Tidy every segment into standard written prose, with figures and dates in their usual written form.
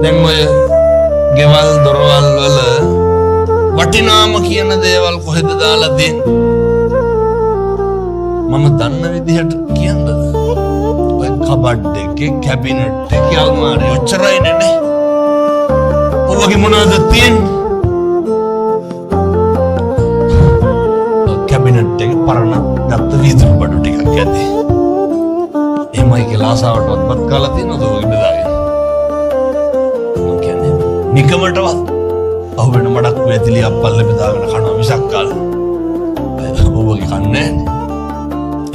දැන් ඔය ගෙවල් දොරවල් වල වටිනාම කියන දේවල් කොහෙද දාලා දෙන්නේ? මම දන්න විදිහට කියන්නද? ඔය කබඩ් එකේ කැබිනට් එකේ අල්මාරිය ඔච්චරයි නේ. ඔබගේ මොනවද තියෙන්නේ? කැබිනට් එකේ පරණ ගත්ත වීදුරු බඩු ටිකක් ඇති. එමයි කියලා ආසාවටවත් බත් කාලා තියෙනවද ඔයගේ බෙදාගෙන? මම කියන්නේ නිකමටවත් අහු වෙන මඩක් වැතිලි අප්පල්ල බෙදාගෙන කනවා මිසක් කාලා. ඔබගේ කන්නේ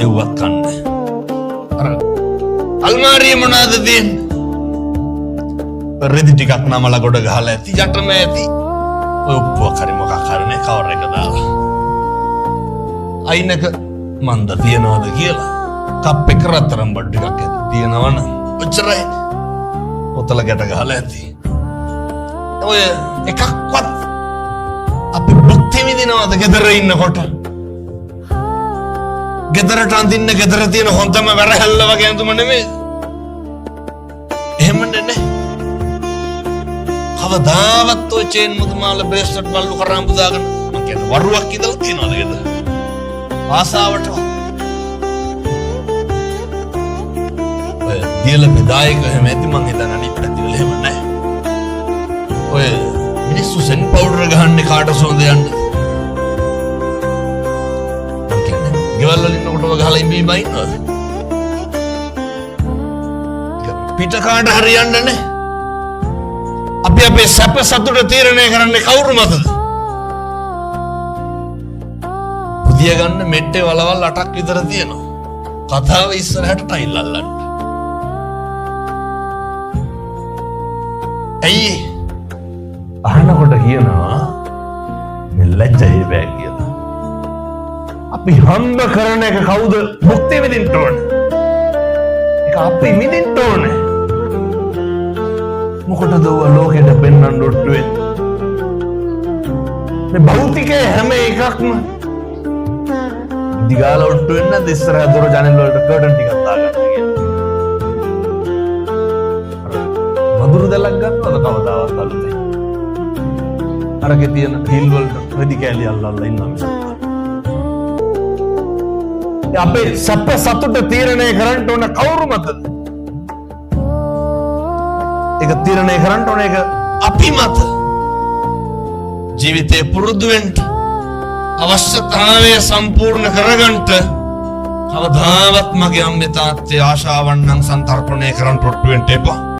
එව්වත් කන්නේ. අර අල්මාරිය මොනවද තියෙන්නේ? රෙදි ටිකක් නමලා ගොඩ ගහලා ඇති යටම ඇති. ඔය උප්පුවක් හරි මොකක් හරි නේ කවර් එක දාලා. අයිනක මන්ද තියනවද කියලා. කප් එක රත්තරන් බඩු ටිකක් ඇති තියනවනම් ඔච්චරයි. පොතල ගැට ගහලා ඇති. ඔය එකක්වත් අපි භුක්ති විඳිනවද ගෙදර ඉන්නකොට? ගෙදරට අඳින්න ගෙදර තියෙන හොඳම වැරහැල්ල වගේ ඇඳුම නෙමෙයි. එහෙම නේ. කවදාවත් ඔය චේන් මුදුමාල බ්‍රේස්ලට් බල්ලු කරාම් පුදාගෙන මම කියන්නේ වරුවක් ඉඳලා තියනවද ගෙදර? ආසාවට ඔය දියල බෙදායක එහෙම ඇති මං හිතන අනිත් පැතිවල එහෙම නැහැ. ඔය මිනිස්සු සෙන් පවුඩර් ගහන්නේ කාට සෝඳ යන්න? මං කියන්නේ ගෙවල් වල ඉන්නකොට ගහලා ඉඹී බයින්නවද? පිට කාට හරියන්නේ නැහැ. අපි අපේ සැප සතුට තීරණය කරන්නේ කවුරු මතද? පුදිය ගන්න මෙට්ටේ වලවල් 8ක් විතර තියෙනවා. කතාව ඉස්සරහට ටයිල් අල්ලන්න. ඇයි? අහනකොට කියනවා මේ ලැජ්ජයි බෑ කියලා. අපි හම්බ කරන එක කවුද භුක්ති විඳින්න ඕනේ? ඒක අපි විඳින්න ඕනේ. මොකටද ඔය ලෝකෙට පෙන්වන්න ඔට්ටුවේ? මේ භෞතිකයේ හැම එකක්ම දිගාල ඔට්ටු වෙන්න ඉස්සරහ දොර ජනෙල් වලට කර්ටන් ටිකක් දාගන්න කියලා. වදුරු දැලක් ගන්නවද කවදාවත් අලුතෙන්? අරගේ තියෙන හිල් වලට රෙදි කෑලි අල්ලලා ඉන්නවා මිසක්. අපේ සැප සතුට තීරණය කරන්න ඕන කවුරු මතද? ඒක තීරණය කරන්න ඕන එක අපි මත. ජීවිතේ පුරුදු වෙන්න අවශ්‍යතාවය සම්පූර්ණ කරගන්න කවදාවත් මගේ අම්මේ තාත්තේ ආශාවන් නම් සන්තරපණය කරන්න ඔට්ටු වෙන්න එපා.